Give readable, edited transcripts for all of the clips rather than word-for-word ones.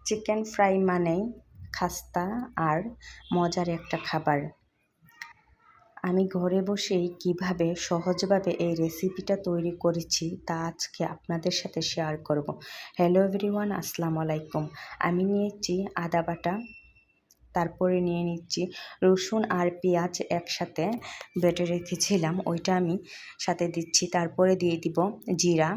Chicken fry মানেই খাস্তা আর মজার একটা খাবার। আমি ঘরে বসেই কিভাবে সহজভাবে এই রেসিপিটা তৈরি করেছি তা আজকে আপনাদের সাথে শেয়ার করব। হ্যালো এভরিওয়ান, আসসালামু আলাইকুম। আমি নিয়েছি আদা বাটা, তারপরে নিয়ে নিচ্ছি রসুন আর পেঁয়াজ একসাথে বেটে রেখেছিলাম, ওইটা আমি সাথে দিচ্ছি। তারপরে দিয়ে দিব জিরা,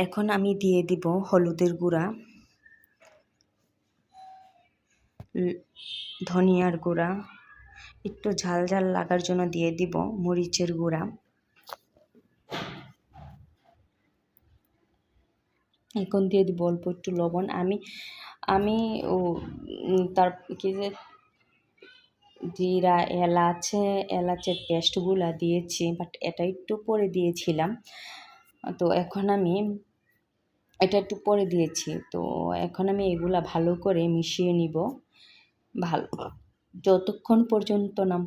এখন আমি দিয়ে দিব হলুদের গুঁড়া, ধনিয়ার গুঁড়া, একটু ঝাল ঝাল লাগার জন্য দিয়ে দিব মরিচের গুঁড়া, এখন দিয়ে দিব অল্প একটু লবণ। আমি তার কি যে জিরা এলাচের পেস্টগুলো দিয়েছি, বাট এটা একটু পরে দিয়েছিলাম। তো এখন আমি এটা একটু পরে দিয়েছি, তো এখন আমি এগুলা ভালো করে মিশিয়ে নিব। ভালো যতক্ষণ পর্যন্ত না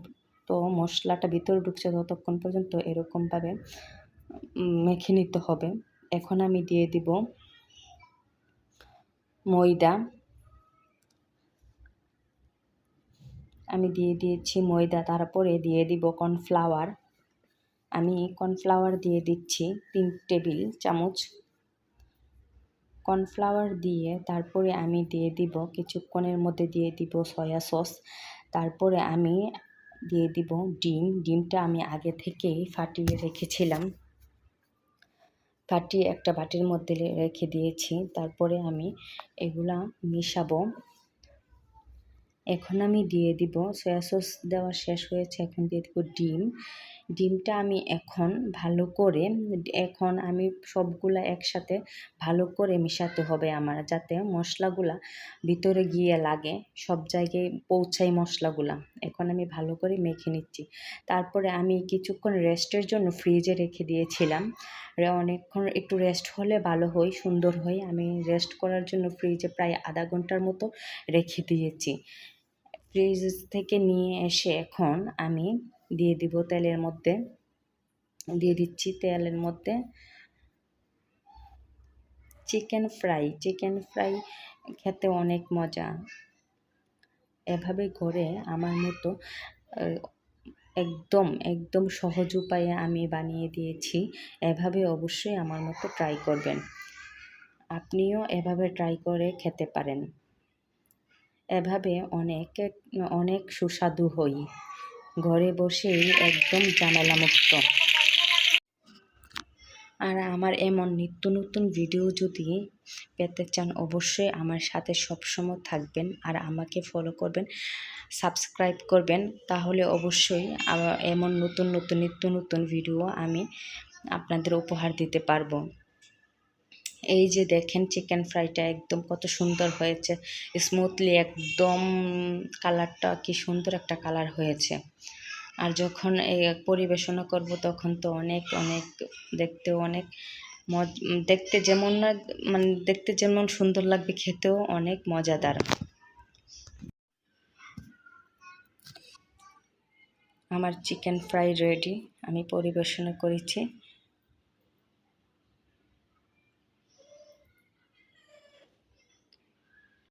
তো মশলাটা ভিতরে ঢুকছে ততক্ষণ পর্যন্ত এরকমভাবে মেখে নিতে হবে। এখন আমি দিয়ে দিব ময়দা, আমি দিয়ে দিয়েছি ময়দা। তারপরে দিয়ে দিব কর্নফ্লাওয়ার, আমি কর্নফ্লাওয়ার দিয়ে দিচ্ছি 3 টেবিল চামচ কর্নফ্লাওয়ার দিয়ে তারপরে আমি দিয়ে দিব কিছুক্ষণের মধ্যে দিয়ে দিব সয়া সস। তারপরে আমি দিয়ে দিব ডিমটা আমি আগে থেকেই ফাটিয়ে রেখেছিলাম, ফাটিয়ে একটা বাটির মধ্যে রেখে দিয়েছি। তারপরে আমি এগুলা মিশাবো। এখন আমি দিয়ে দিব সয়া সস দেওয়া শেষ হয়েছে, এখন দিয়ে দিব ডিমটা আমি এখন আমি সবগুলা একসাথে ভালো করে মিশাতে হবে আমার, যাতে মশলাগুলা ভিতরে গিয়ে লাগে, সব জায়গায় পৌঁছায় মশলাগুলা। এখন আমি ভালো করে মেখে নিচ্ছি। তারপরে আমি কিছুক্ষণ রেস্টের জন্য ফ্রিজে রেখে দিয়েছিলাম। অনেকক্ষণ একটু রেস্ট হলে ভালো হয়, সুন্দর হয়। আমি রেস্ট করার জন্য ফ্রিজে প্রায় আধা ঘন্টার মতো রেখে দিয়েছি। ফ্রিজ থেকে নিয়ে এসে এখন আমি দিয়ে দিচ্ছি তেলের মধ্যে চিকেন ফ্রাই খেতে অনেক মজা। এভাবে করে আমার মতো একদম সহজ উপায়ে আমি বানিয়ে দিয়েছি। এভাবে অবশ্যই আমার মতো ট্রাই করবেন, আপনিও এভাবে ট্রাই করে খেতে পারেন। এভাবে অনেক সুস্বাদু হই, ঘরে বসেই একদম ঝামেলামুক্ত। আর আমার এমন নিত্য নতুন ভিডিও যদি পেতে চান অবশ্যই আমার সাথে সবসময় থাকবেন আর আমাকে ফলো করবেন, সাবস্ক্রাইব করবেন, তাহলে অবশ্যই এমন নিত্য নতুন ভিডিও আমি আপনাদের উপহার দিতে পারবো। এই যে দেখেন চিকেন ফ্রাইটা একদম কত সুন্দর হয়েছে, স্মুথলি একদম, কালারটা কি সুন্দর একটা কালার হয়েছে। আর যখন পরিবেশনা করব তখন তো অনেক দেখতে যেমন সুন্দর লাগবে, খেতেও অনেক মজাদার। আমার চিকেন ফ্রাই রেডি, আমি পরিবেশনা করেছি।